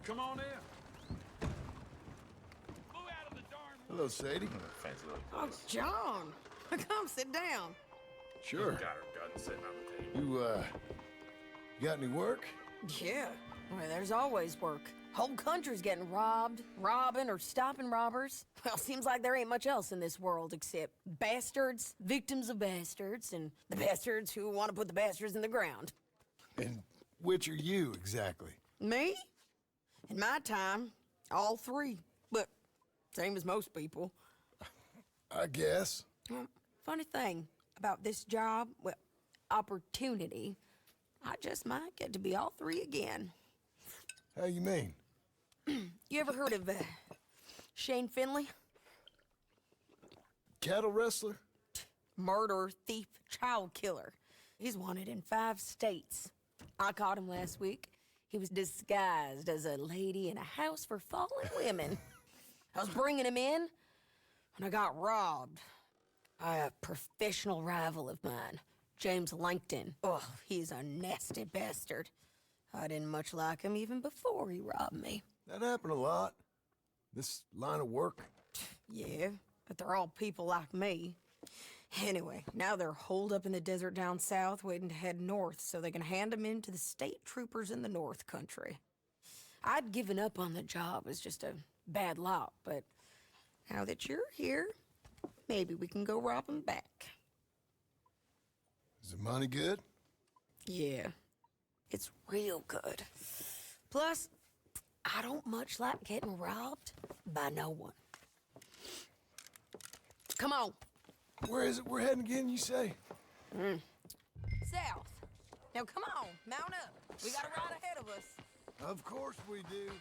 Come on in. Move out of the darn way. Hello, Sadie. Fancy little Oh, place. John. Come sit down. Sure. Got her gun sitting on the table. You got any work? Yeah. Well, there's always work. Whole country's getting robbed, robbing, or stopping robbers. Well, seems like there ain't much else in this world except bastards, victims of bastards, and the bastards who want to put the bastards in the ground. And which are you, exactly? Me? In my time, all three. But same as most people. I guess. Well, funny thing about this job, well, opportunity, I just might get to be all three again. How you mean? You ever heard of Shane Finley? Cattle wrestler? Murderer, thief, child killer. He's wanted in 5 states. I caught him last week. He was disguised as a lady in a house for fallen women. I was bringing him in, and I got robbed by a professional rival of mine, James Langton. Oh, he's a nasty bastard. I didn't much like him even before he robbed me. That happened a lot. This line of work. Yeah, but they're all people like me. Anyway, now they're holed up in the desert down south, waiting to head north so they can hand them in to the state troopers in the north country. I'd given up on the job as just a bad lot, but now that you're here, maybe we can go rob them back. Is the money good? Yeah, it's real good. Plus, I don't much like getting robbed by no one. Come on. Where is it we're heading again, you say? South. Now come on, mount up. We got a ride ahead of us. Of course we do.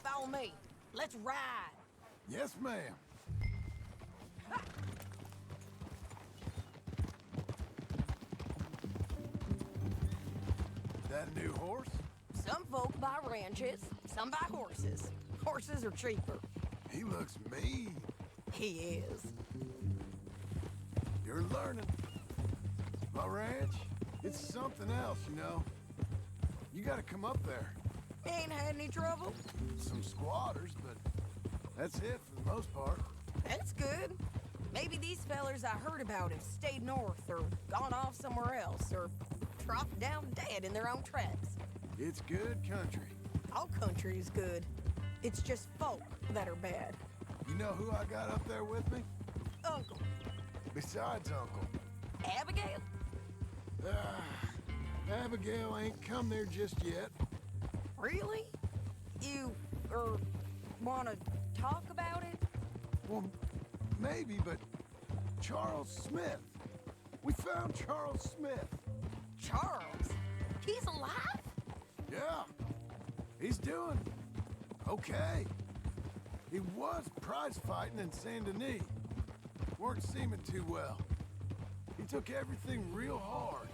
Follow me. Let's ride. Yes, ma'am. That a new horse? Some folk buy ranches, some buy horses. Horses are cheaper. He looks mean. He is. You're learning. My ranch, it's something else, you know. You gotta come up there. Ain't had any trouble? Some squatters, but that's it for the most part. That's good. Maybe these fellers I heard about have stayed north or gone off somewhere else or dropped down dead in their own tracks. It's good country. All country is good. It's just folk that are bad. You know who I got up there with me? Uncle. Besides Uncle. Abigail? Abigail ain't come there just yet. Really? You, wanna talk about it? Well, maybe, but Charles Smith. We found Charles Smith. Charles? He's alive? Yeah. He's doing okay. He was prize fighting in Saint Denis. Weren't seeming too well. He took everything real hard.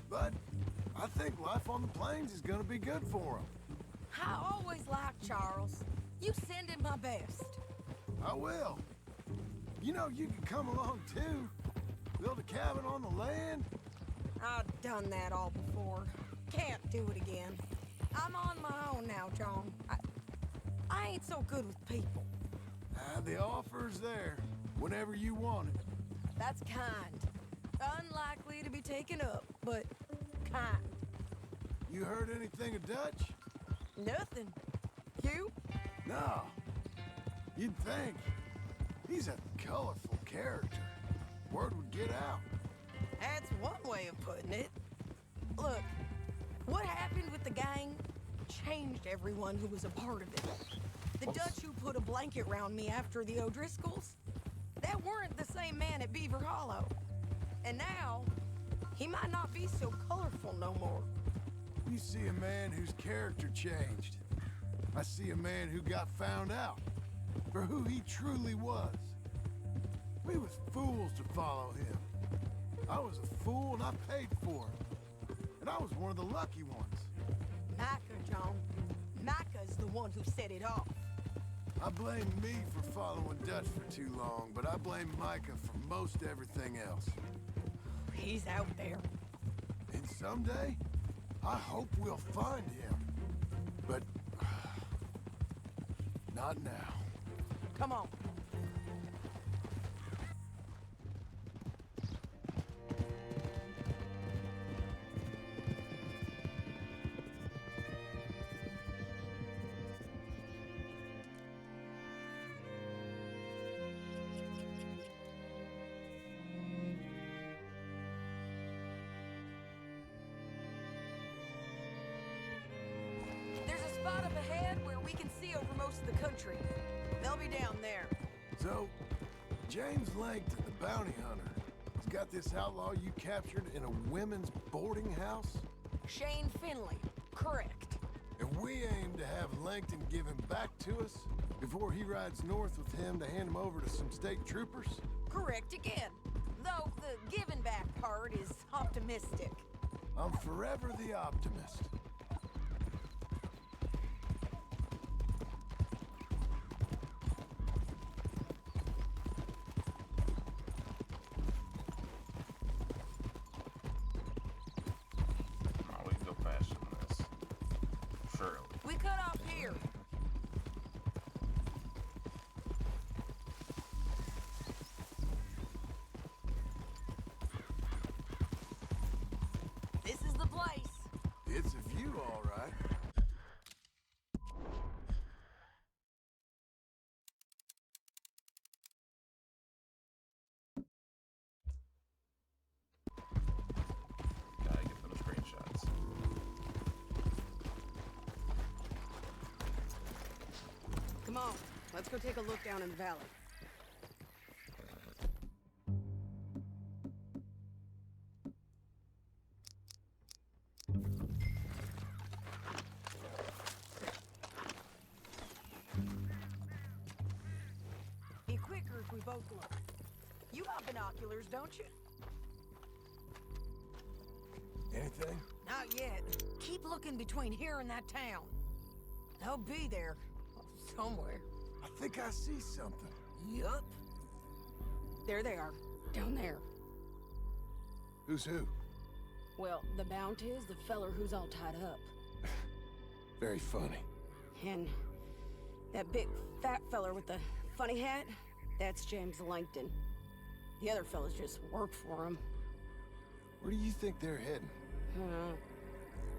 But I think life on the plains is gonna be good for him. I always liked Charles. You send him my best. I will. You know, you can come along too. Build a cabin on the land. I've done that all before. Can't do it again. I'm on my own now, John. I ain't so good with people. The offer's there whenever you want it. That's kind. Unlikely to be taken up, but kind. You heard anything of Dutch? Nothing. You? No. You'd think. He's a colorful character. Word would get out. That's one way of putting it. Look, what happened with the gang changed everyone who was a part of it. The Dutch who put a blanket round me after the O'Driscolls, that weren't the same man at Beaver Hollow. And now, he might not be so colorful no more. You see a man whose character changed. I see a man who got found out. for who he truly was. We was fools to follow him. I was a fool and I paid for it. And I was one of the lucky ones. Micah, John. Micah's the one who set it off. I blame me for following Dutch for too long, but I blame Micah for most everything else. He's out there. And someday, I hope we'll find him. But not now. Come on. There's a spot up ahead where we can see over most of the country. They'll be down there. So, James Langton, the bounty hunter, has got this outlaw you captured in a women's boarding house? Shane Finley. Correct. And we aim to have Langton give him back to us before he rides north with him to hand him over to some state troopers? Correct again. Though the giving back part is optimistic. I'm forever the optimist. Oh, we can go faster than this. Surely. We cut off here. This is the place. It's a view, all right. Gotta get those screenshots. Come on, let's go take a look down in the valley. Be quicker if we both look. You got binoculars, don't you? Anything? Not yet. Keep looking between here and that town. They'll be there. Somewhere. I think I see something. Yup. There they are. Down there. Who's who? Well, the bounty is the feller who's all tied up. Very funny. And that big fat feller with the funny hat, that's James Langton. The other fellas just work for him. Where do you think they're heading?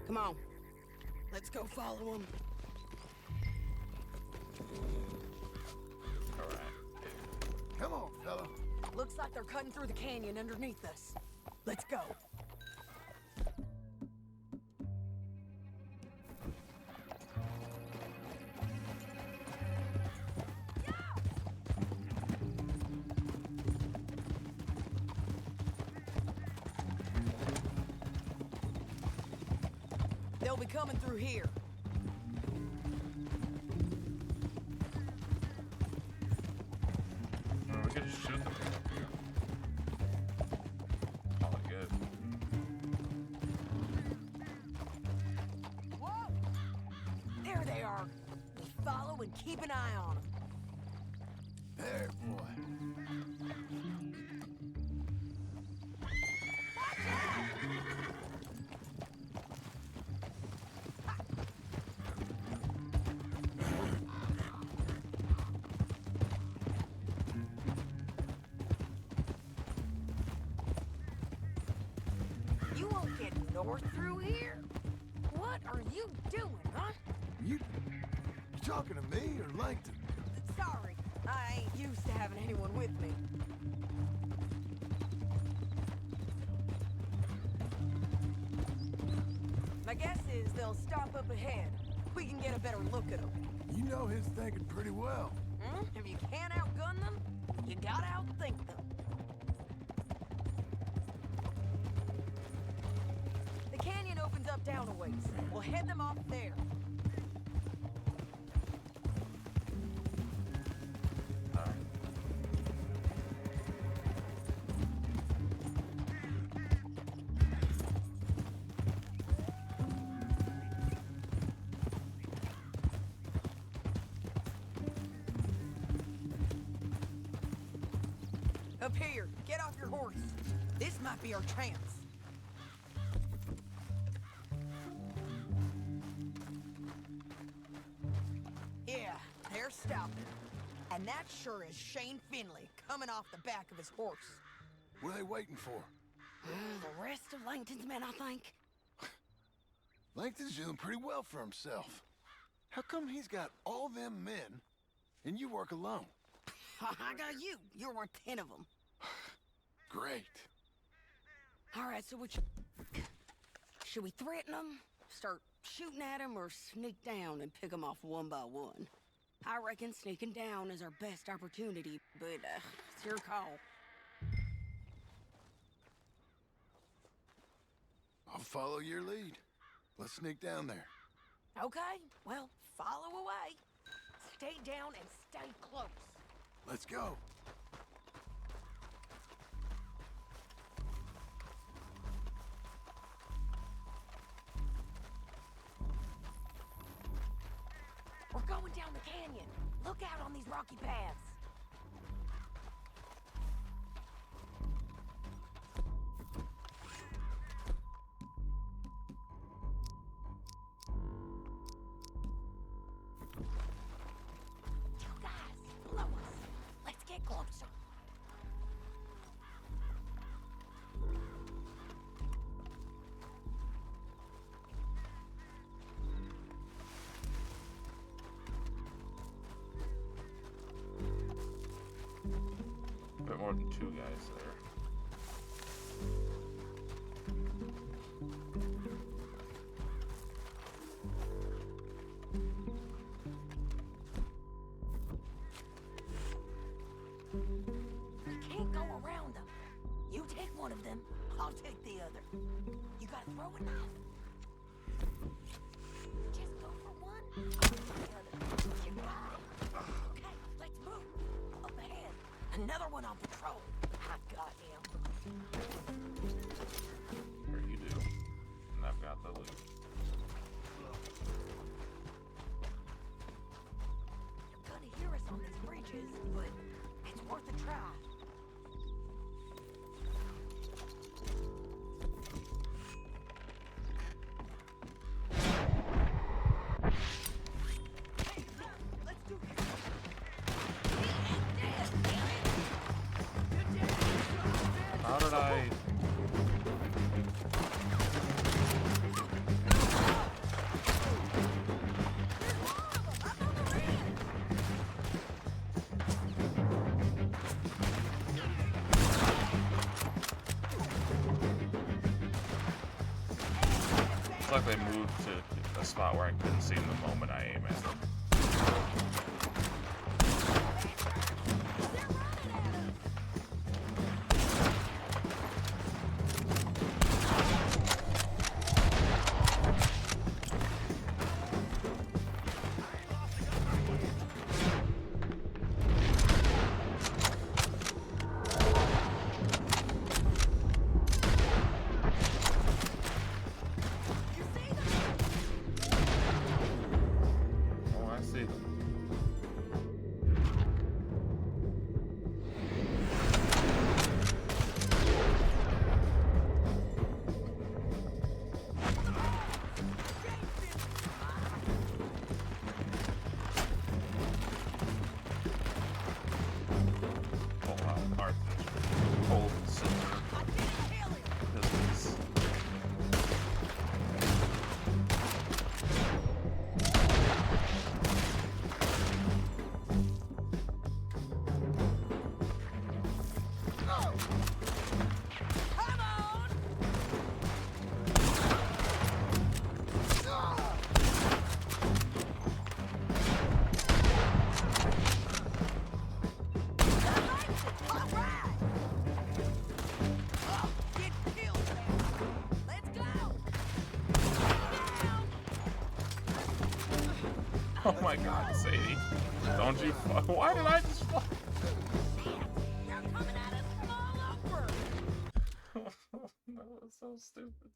Come on. Let's go follow him. Alright. Come on, fella. Looks like they're cutting through the canyon underneath us. Let's go. They'll be coming through here. Well, we could just shoot them. Oh, good. Whoa! There they are. Follow and keep an eye on them. There, boy. You won't get north through here? What are you doing, huh? You talking to me or Langton? Sorry, I ain't used to having anyone with me. My guess is they'll stop up ahead. We can get a better look at them. You know his thinking pretty well. If you can't outgun them, you gotta outthink them. The canyon opens up down a ways. We'll head them off there. Up here, get off your horse. This might be our chance. Yeah, they're stopping. And that sure is Shane Finley coming off the back of his horse. What are they waiting for? The rest of Langton's men, I think. Langton's doing pretty well for himself. How come he's got all them men, and you work alone? I got you. You're worth 10 of them. Great. All right, so should we threaten them, start shooting at them, or sneak down and pick them off one by one? I reckon sneaking down is our best opportunity, but it's your call. I'll follow your lead. Let's sneak down there. Okay, well, follow away. Stay down and stay close. Let's go. We're going down the canyon. Look out on these rocky paths. You guys, below us. Let's get closer. Bit more than 2 guys there. We can't go around them. You take one of them, I'll take the other. You gotta throw a knife. Just go for one, I'll take the other. You got it. Okay, let's move. Up ahead. Another one on patrol. I've got him. Here you do. And I've got the loot. You're gonna hear us on these bridges, but it's worth a try. Hey, look, let's do this. He ain't dead, damn it! You're dead. How did I... It's like they moved to a spot where I couldn't see them the moment I aim at them. Oh, I see them. Oh wow, Arthur's cold and silver. Business. Come on! All right! Oh, get killed, man. Let's go! Down! Oh my god, Sadie. Don't you fuck. Why did I just fuck? They're coming at us from all over! That was so stupid.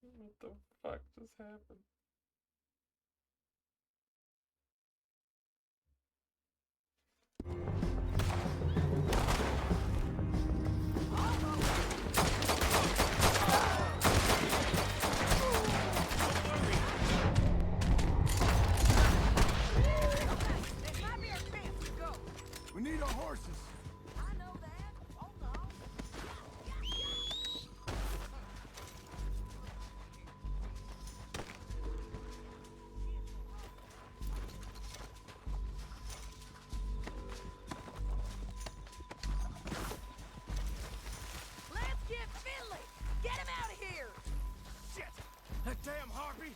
What the fuck just happened? damn harpy!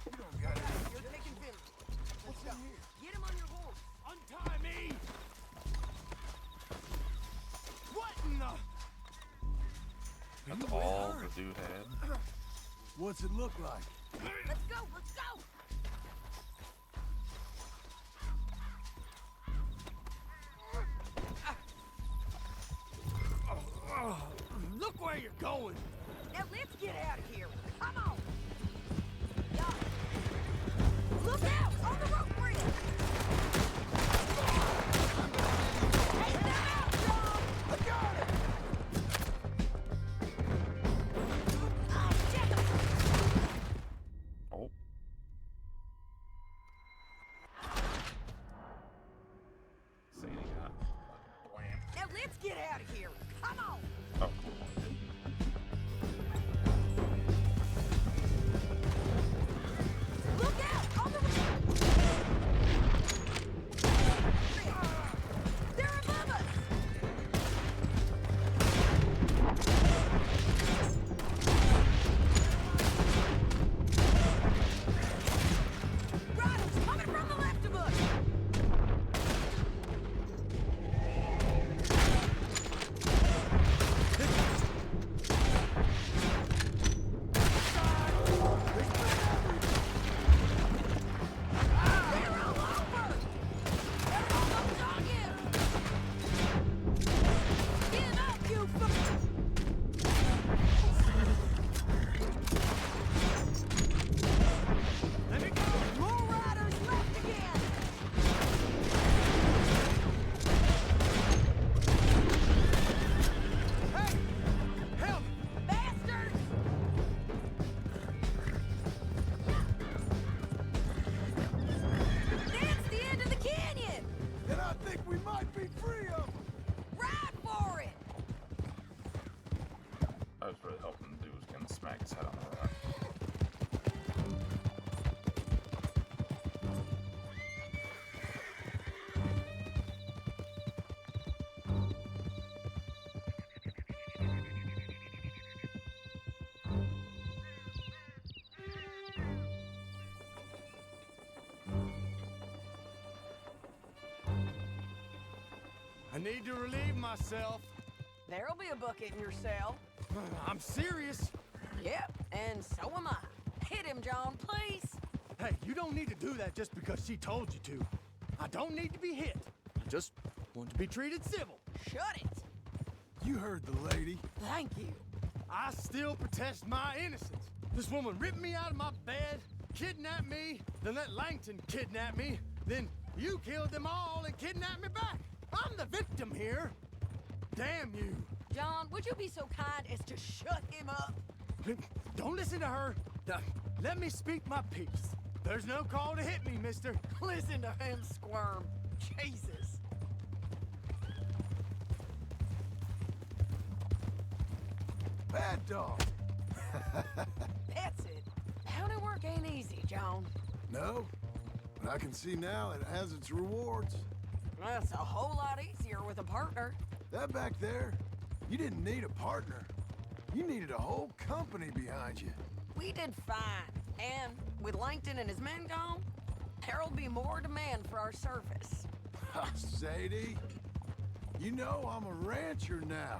You don't got it. You're taking Finley. Let's go. Get him on your horse. Untie me! What in the... That's all the dude had. What's it look like? Let's go. Let's go. Look where you're going! Now let's get out of here. Come on. Y'all. Look out! On the rope bridge! Take them out, John! I got it! Oh, shit! Oh. Sadie got wham. Now let's get out of here. Come on! Oh. Look out! On the They're above us! Riders coming from the left of us! They're all over! They're almost on you! Give up, you Let me go! More riders left again! Hey! Help! Bastards! That's the end of the canyon! And I think we might be free of them! Ride for it! I was really hoping the dude was gonna smack his head on the rock. I need to relieve myself. There'll be a bucket in your cell. I'm serious. Yep, and so am I. Hit him, John, please. Hey, you don't need to do that just because she told you to. I don't need to be hit. I just want to be treated civil. Shut it. You heard the lady. Thank you. I still protest my innocence. This woman ripped me out of my bed, kidnapped me, then let Langton kidnap me, then you killed them all and kidnapped me back. I'm the victim here. Damn you. John, would you be so kind as to shut him up? Don't listen to her. Let me speak my piece. There's no call to hit me, mister. Listen to him squirm. Jesus. Bad dog. That's it. Bounty work ain't easy, John. No, but I can see now it has its rewards. That's a whole lot easier with a partner. That back there, you didn't need a partner. You needed a whole company behind you. We did fine. And with Langton and his men gone, there'll be more demand for our service. Sadie, you know I'm a rancher now.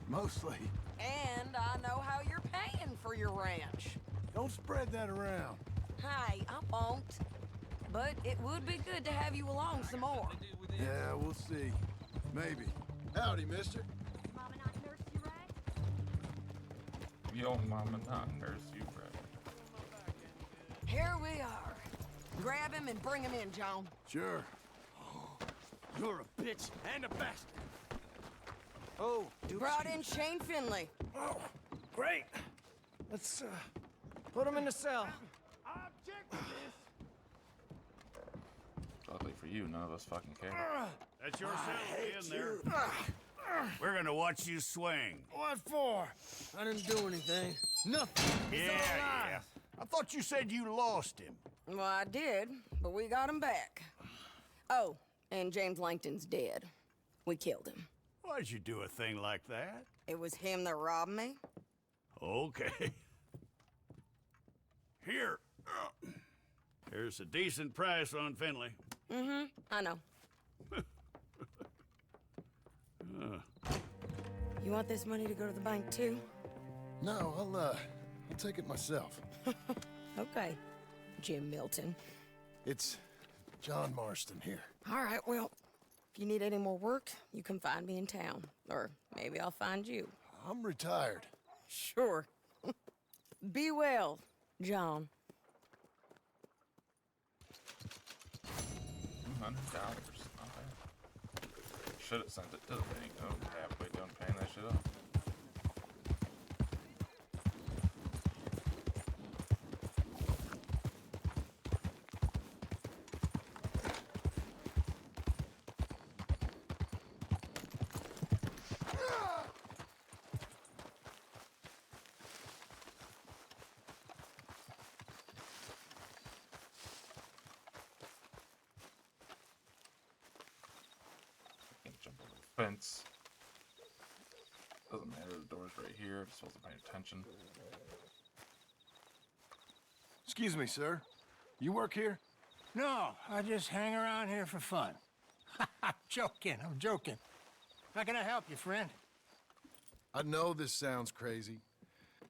Mostly. And I know how you're paying for your ranch. Don't spread that around. Hey, I won't. But it would be good to have you along some more. Yeah, we'll see. Maybe. Howdy, mister. Mama not nurse you right? Yo, mama, not nurse you, bro. Here we are. Grab him and bring him in, John. Sure. You're a bitch and a bastard. Oh, Brought in Shane Finley. Oh, great. Let's, put him in the cell. I object to this. Luckily for you, none of us fucking care. That's your cell in there. We're gonna watch you swing. What for? I didn't do anything. Nothing. He's Yeah, still alive. yeah. I thought you said you lost him. Well, I did, but we got him back. Oh, and James Langton's dead. We killed him. Why'd you do a thing like that? It was him that robbed me. Okay. Here. Here's a decent price on Finley. I know. You want this money to go to the bank, too? No, I'll take it myself. Okay, Jim Milton. It's John Marston here. All right, well, if you need any more work, you can find me in town. Or maybe I'll find you. I'm retired. Sure. Be well, John. $100. Not bad. Should have sent it to the bank. Oh, halfway done paying that shit off. Can't jump over the fence. Doesn't matter, the door's right here. I'm supposed to pay attention. Excuse me, sir. You work here? No, I just hang around here for fun. I'm joking. How can I help you, friend? I know this sounds crazy.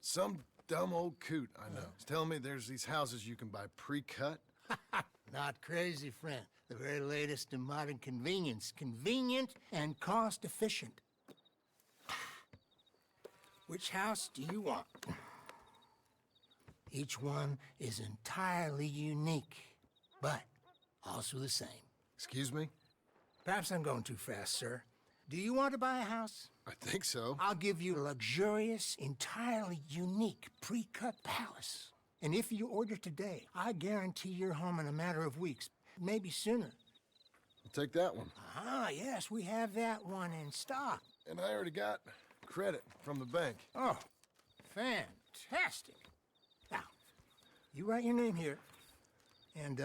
Some dumb old coot I know is telling me there's these houses you can buy pre-cut. Not crazy, friend. The very latest in modern convenience. Convenient and cost-efficient. Which house do you want? Each one is entirely unique, but also the same. Excuse me? Perhaps I'm going too fast, sir. Do you want to buy a house? I think so. I'll give you a luxurious, entirely unique pre-cut palace. And if you order today, I guarantee you're home in a matter of weeks, maybe sooner. I'll take that one. Ah, yes, we have that one in stock. And I already got credit from the bank. Oh, fantastic. Now, you write your name here, and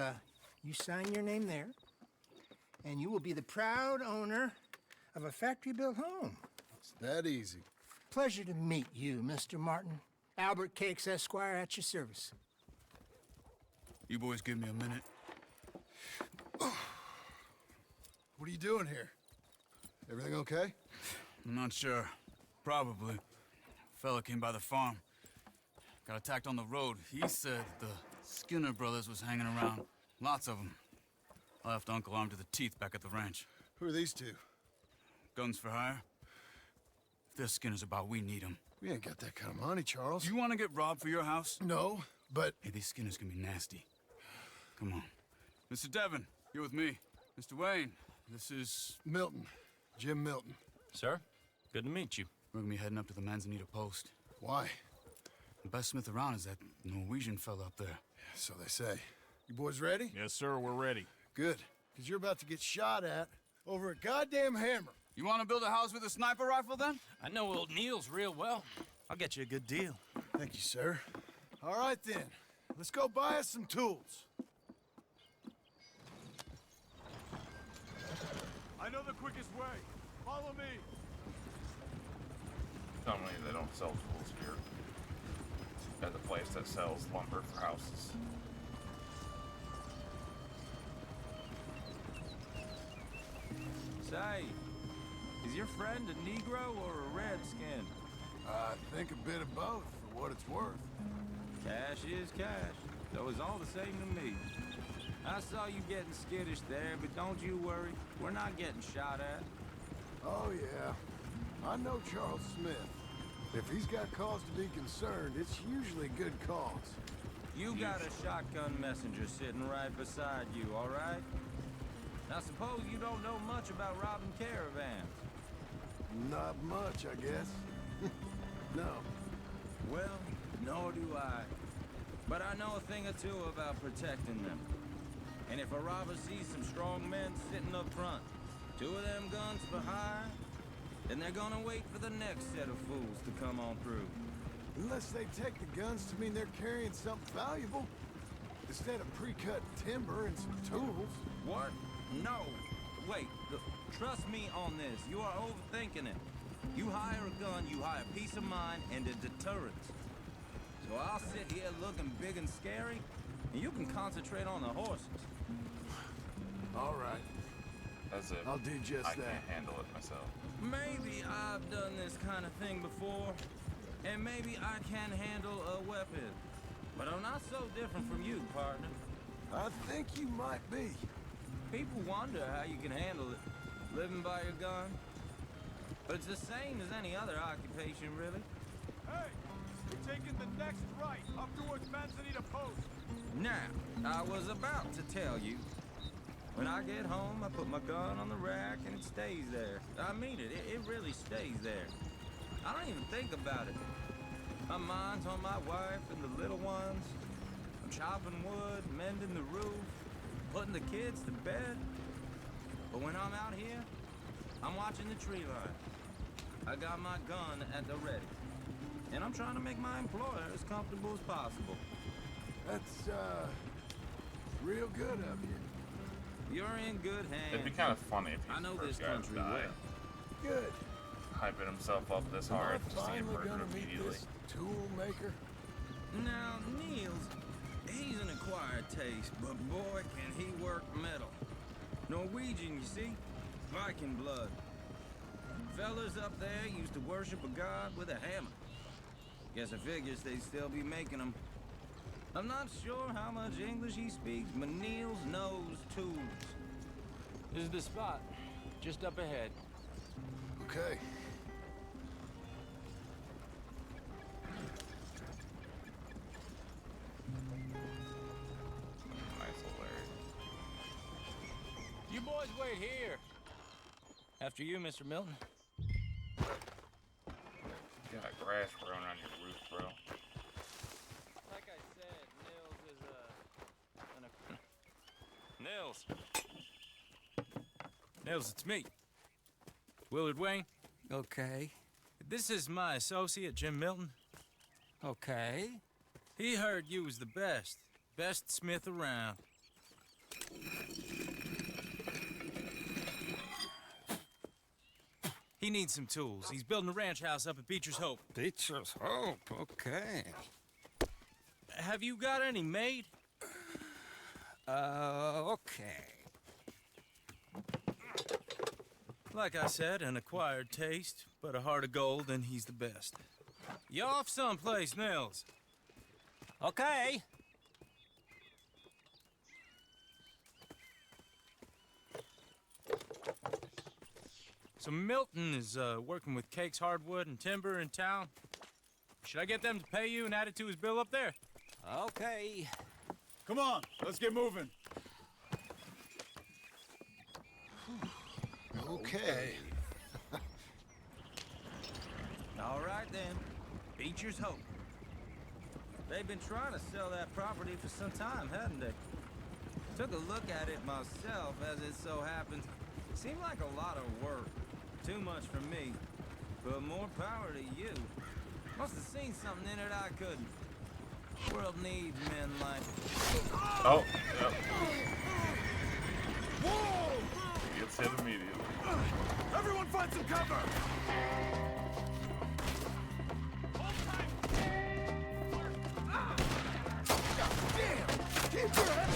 you sign your name there, and you will be the proud owner of a factory-built home. It's that easy. Pleasure to meet you, Mr. Martin. Albert Cakes, Esquire, at your service. You boys give me a minute. What are you doing here? Everything okay? I'm not sure. Probably. Fella came by the farm. Got attacked on the road. He said the Skinner brothers was hanging around. Lots of them. I left Uncle armed to the teeth back at the ranch. Who are these two? Guns for hire? If they're Skinner's about, we need them. We ain't got that kind of money, Charles. You want to get robbed for your house? No, but... Hey, these Skinners can be nasty. Come on. Mr. Devon, you're with me. Mr. Wayne, this is... Milton. Jim Milton. Sir, good to meet you. We're gonna be heading up to the Manzanita post. Why? The best smith around is that Norwegian fella up there. So they say. You boys ready? Yes, sir, we're ready. Good. Because you're about to get shot at over a goddamn hammer. You want to build a house with a sniper rifle, then? I know old Neil's real well. I'll get you a good deal. Thank you, sir. All right, then. Let's go buy us some tools. I know the quickest way. Follow me. Tell me they don't sell tools here. At the place that sells lumber for houses. Say, is your friend a Negro or a Redskin? I think a bit of both, for what it's worth. Cash is cash, so it's all the same to me. I saw you getting skittish there, but don't you worry. We're not getting shot at. Oh, yeah. I know Charles Smith. If he's got cause to be concerned, it's usually good cause. You got a shotgun messenger sitting right beside you, all right? Now suppose you don't know much about robbing caravans. Not much, I guess. No. Well, nor do I. But I know a thing or two about protecting them. And if a robber sees some strong men sitting up front, 2 of them guns for hire, then they're gonna wait for the next set of fools to come on through. Unless they take the guns to mean they're carrying something valuable. Instead of pre-cut timber and some tools. What? No. Wait, trust me on this. You are overthinking it. You hire a gun, you hire peace of mind and a deterrence. So I'll sit here looking big and scary, and you can concentrate on the horses. All right. As if I'll do just I that. can't handle it myself. Maybe I've done this kind of thing before, and maybe I can handle a weapon. But I'm not so different from you, partner. I think you might be. People wonder how you can handle it, living by your gun. But it's the same as any other occupation, really. Hey, we're taking the next right up towards Manzanita Post. Now, I was about to tell you. When I get home, I put my gun on the rack and it stays there. I mean it, it really stays there. I don't even think about it. My mind's on my wife and the little ones. I'm chopping wood, mending the roof, putting the kids to bed. But when I'm out here, I'm watching the tree line. I got my gun at the ready. And I'm trying to make my employer as comfortable as possible. That's, real good of you. You're in good hands. It'd be kind of funny if I he's know the this first guy to country die. well. Good. Hyping himself up this Am I hard just to get finally murdered gonna meet immediately. this tool maker? Now, Niels, he's an acquired taste, but boy, can he work metal. Norwegian, you see? Viking blood. Fellas up there used to worship a god with a hammer. Guess I figures they'd still be making them. I'm not sure how much English he speaks, but Niels knows tools. This is the spot, just up ahead. Okay. Nice little area. You boys wait here. After you, Mr. Milton. You got grass growing on your roof, bro. Like I said, Nils is Nils, it's me. Willard Wayne. Okay. This is my associate, Jim Milton. Okay. He heard you was the best. Best smith around. He needs some tools. He's building a ranch house up at Beecher's Hope. Beecher's Hope, okay. Have you got any made? Okay. Like I said, an acquired taste, but a heart of gold, and he's the best. You off someplace, Nils? Okay. So Milton is working with Cakes Hardwood and Timber in town. Should I get them to pay you and add it to his bill up there? Okay. Come on, let's get moving. Okay. All right then, Beecher's Hope. They've been trying to sell that property for some time, hadn't they? Took a look at it myself, as it so happens. Seemed like a lot of work. Too much for me. But more power to you. Must have seen something in it I couldn't. World needs men like... Oh, yep. He gets hit immediately. Everyone find some cover! Damn! Keep your head!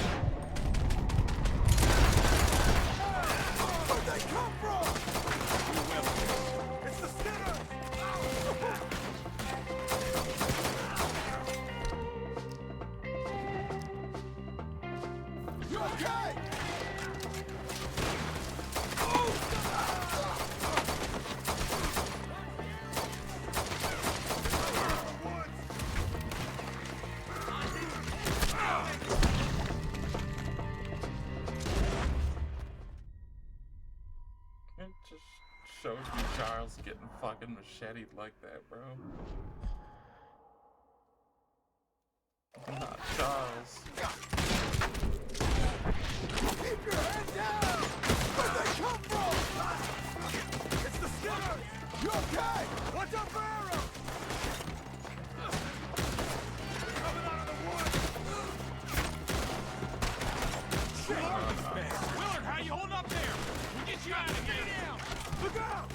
Where'd they come from? It's the Skinners! You okay? It just shows me Charles getting fucking macheted like that, bro. Not Charles. Keep your head down! Where'd they come from? It's the Skinners! You okay? Watch out for arrows! They're coming out of the woods! Shit! Willard, how you holding up there? We'll get you out of here. Look out!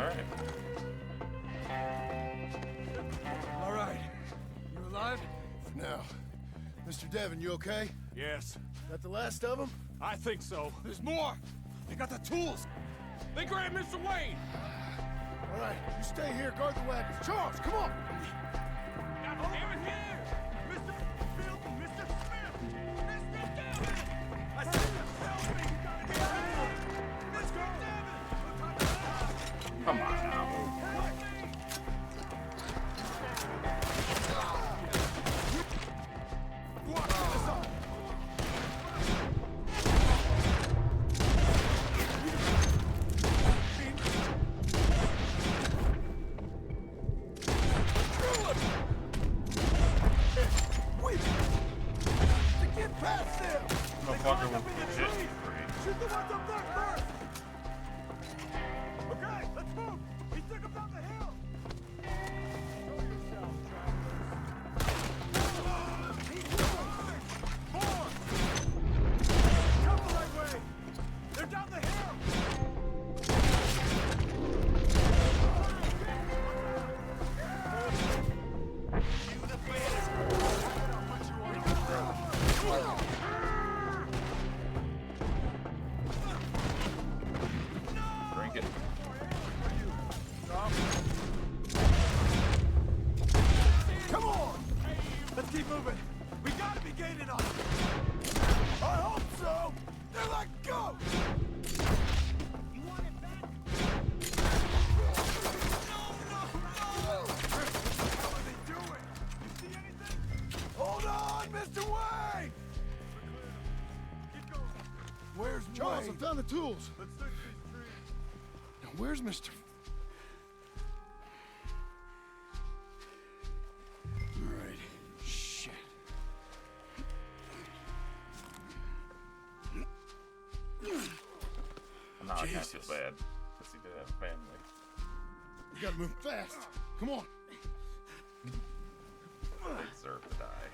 Alright. All right. You alive? For now. Mr. Devon, you okay? Yes, That the last of them? I think so. There's more. They got the tools. They grabbed Mr. Wayne. All right, you stay here, guard the wagons. Charles, come on! God damn it, here! Mr. Milton, Mr. Smith, Mr. Devon! I see you. Help me! You gotta get out of here! Mr. Devon! Come on now. Help me! Watch this up! To get past them! Motherfucker was legit free. Shoot the ones up there first! Okay, let's move! He took him down the hill! Show yourself, travelers! He's moving! More! Come the right way! They're down the hill! Drink it. Come on! Let's keep moving! We gotta be gaining on them! I hope so! They're like ghosts! You want it back? What are they doing? You see anything? Hold on, Mr. Wayne! Keep going. Where's Charles, Wayne? I found the tools. Let's search these trees. Now, where's Mr. All right. Shit. No, I can't feel bad. Because he did have a family. We gotta move fast. Come on. They deserve to die.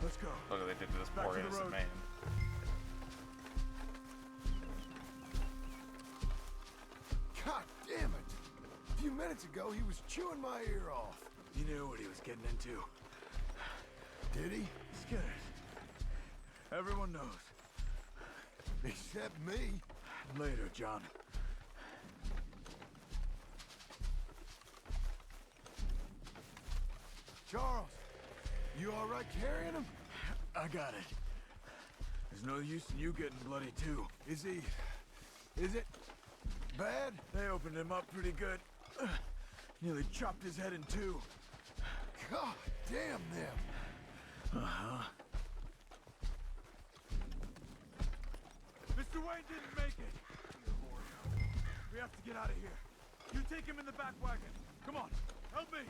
Let's go. Look what they did to this Back poor to the innocent road. man. God damn it. A few minutes ago, he was chewing my ear off. He knew what he was getting into. Did he? Scared. Everyone knows. Except me. Later, John. Charles, you all right carrying him? I got it. There's no use in you getting bloody too. Is he... Is it bad? They opened him up pretty good. Nearly chopped his head in two. God damn them. Uh-huh. Mr. Wayne didn't make it. We have to get out of here. You take him in the back wagon. Come on, help me.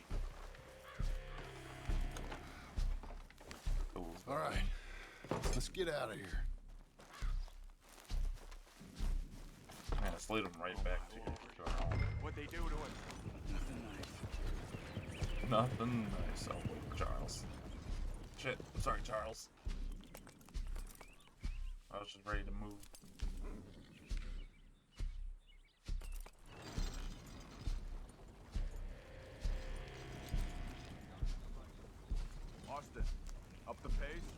All right. Let's get out of here. Man, I slid him right back to Charles. What'd they do to him? Nothing nice. Oh, wait, Charles. Shit. I'm sorry, Charles. I was just ready to move. Austin, up the pace.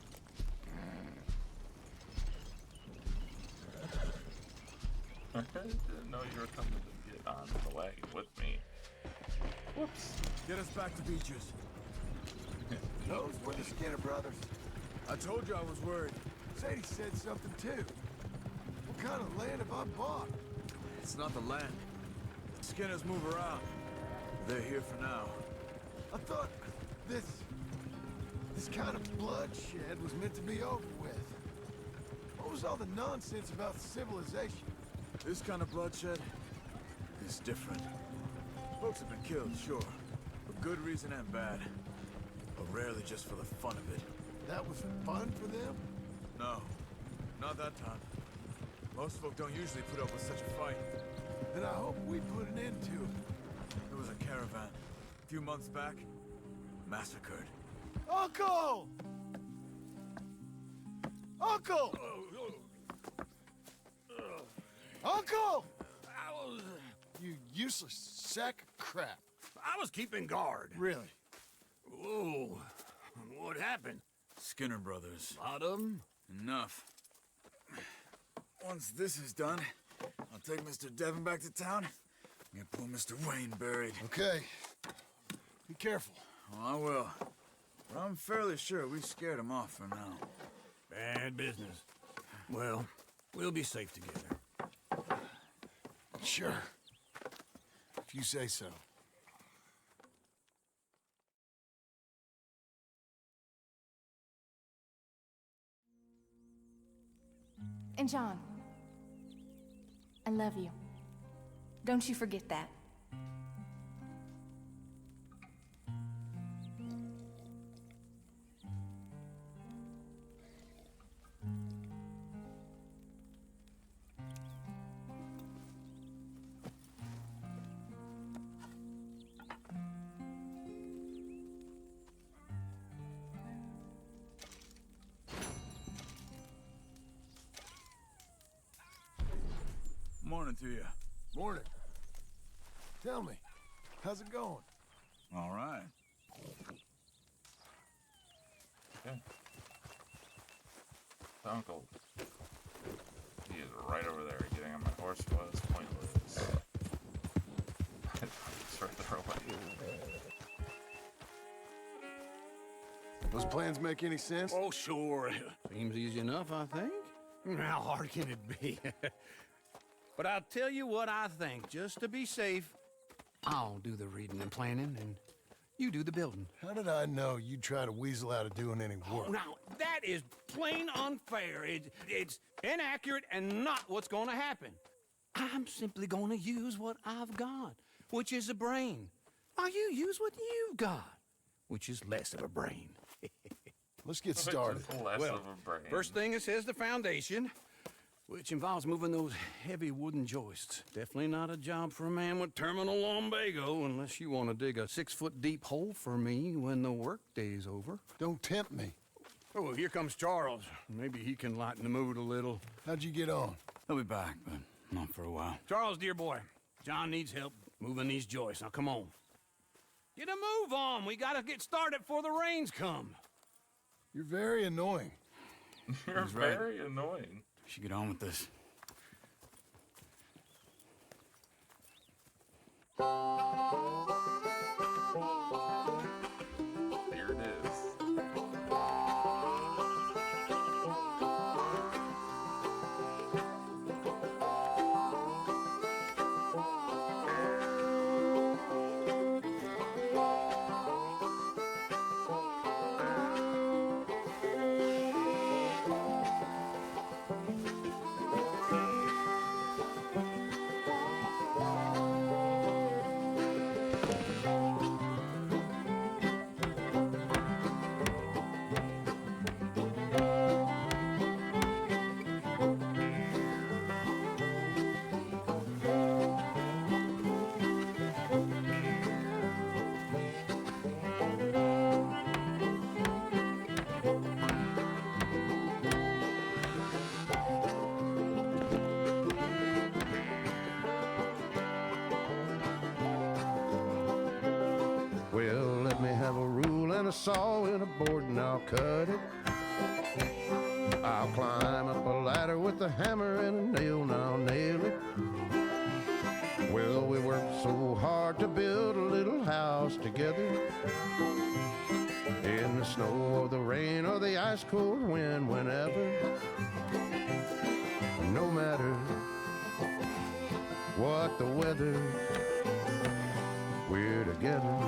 I didn't know you were coming to get on the wagon with me. Whoops. Get us back to Beaches. Those were the Skinner brothers. I told you I was worried. Sadie said something too. What kind of land have I bought? It's not the land. Skinners move around. They're here for now. I thought this kind of bloodshed was meant to be over with. What was all the nonsense about civilization? This kind of bloodshed is different. Folks have been killed, sure. For good reason and bad. But rarely just for the fun of it. That was fun for them? No, not that time. Most folk don't usually put up with such a fight. Then I hope we put an end to it. There was a caravan. A few months back. Massacred. Uncle! Uncle! Uncle! You useless sack of crap. I was keeping guard. Really? Whoa. What happened? Skinner Brothers. A lot of them? Enough. Once this is done, I'll take Mr. Devon back to town and get poor Mr. Wayne buried. Okay. Be careful. Oh, I will. But I'm fairly sure we scared him off for now. Bad business. Well, we'll be safe together. Sure. If you say so. And John, I love you. Don't you forget that. Morning to you. Morning. Tell me, how's it going? All right. Okay. Uncle. He is right over there. Getting on my horse was pointless. It's right there away. Those plans make any sense? Oh, sure. Seems easy enough, I think. How hard can it be? But I'll tell you what I think. Just to be safe, I'll do the reading and planning, and you do the building. How did I know you'd try to weasel out of doing any work? Now, that is plain unfair. It's inaccurate and not what's going to happen. I'm simply going to use what I've got, which is a brain. While you use what you've got, which is less of a brain. Let's get started. Less of a brain. First thing it says the foundation, which involves moving those heavy wooden joists. Definitely not a job for a man with terminal lumbago unless you want to dig a 6-foot deep hole for me when the workday's over. Don't tempt me. Oh, here comes Charles. Maybe he can lighten the mood a little. How'd you get on? He'll be back, but not for a while. Charles, dear boy, John needs help moving these joists. Now, come on. Get a move on. We gotta get started before the rains come. You're very annoying. You're He's right. very annoying. Should get on with this. There it is. Well, let me have a rule and a saw and a board and I'll cut it. I'll climb up a ladder with a hammer and a nail and I'll nail it. Well, we worked so hard to build a little house together. In the snow or the rain or the ice cold wind, whenever. No matter what the weather, we're together.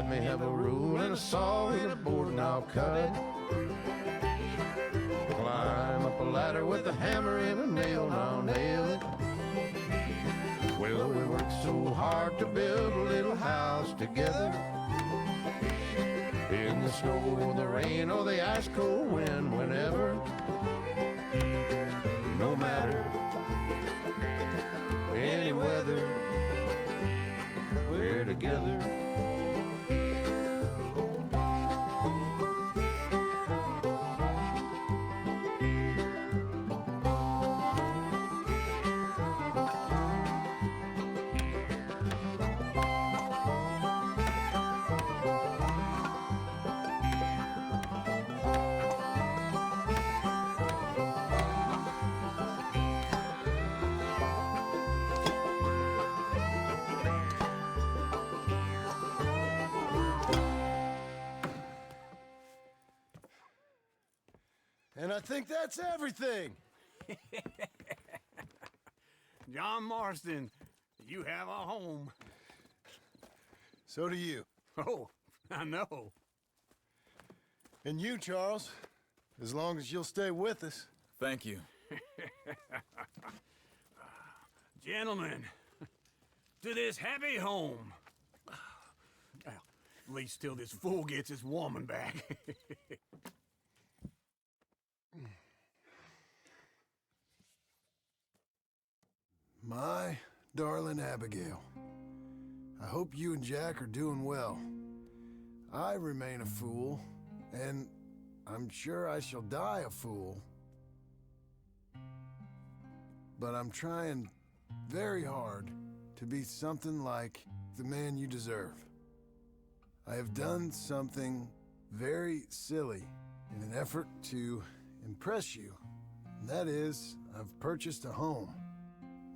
Let me have a rule and a saw and a board and I'll cut it. Climb up a ladder with a hammer and a nail and I'll nail it. Well, we worked so hard to build a little house together. In the snow, the rain, or the ice cold wind, whenever. No matter any weather, we're together. And I think that's everything. John Marston, you have a home. So do you. Oh, I know. And you, Charles, as long as you'll stay with us. Thank you. Gentlemen, to this happy home. Well, at least till this fool gets his woman back. My darling Abigail, I hope you and Jack are doing well. I remain a fool, and I'm sure I shall die a fool. But I'm trying very hard to be something like the man you deserve. I have done something very silly in an effort to impress you. And that is, I've purchased a home.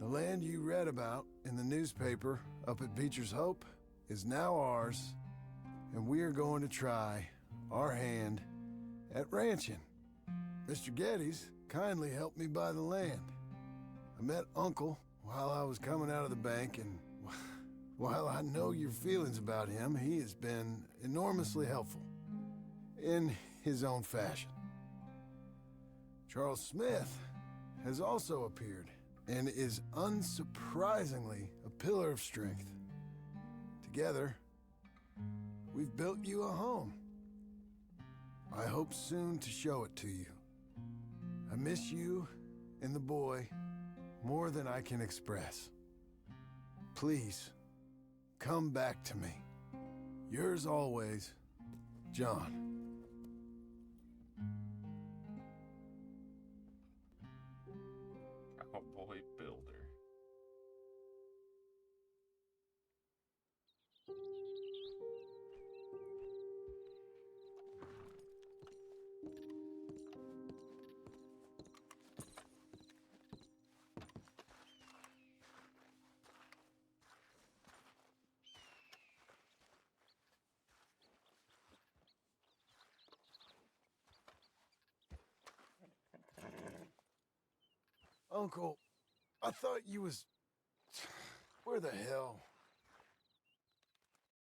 The land you read about in the newspaper up at Beecher's Hope is now ours, and we are going to try our hand at ranching. Mr. Geddes kindly helped me buy the land. I met Uncle while I was coming out of the bank, and while I know your feelings about him, he has been enormously helpful in his own fashion. Charles Smith has also appeared and is unsurprisingly a pillar of strength. Together, we've built you a home. I hope soon to show it to you. I miss you and the boy more than I can express. Please, come back to me. Yours always, John. Cowboy builder. Uncle, I thought you was... Where the hell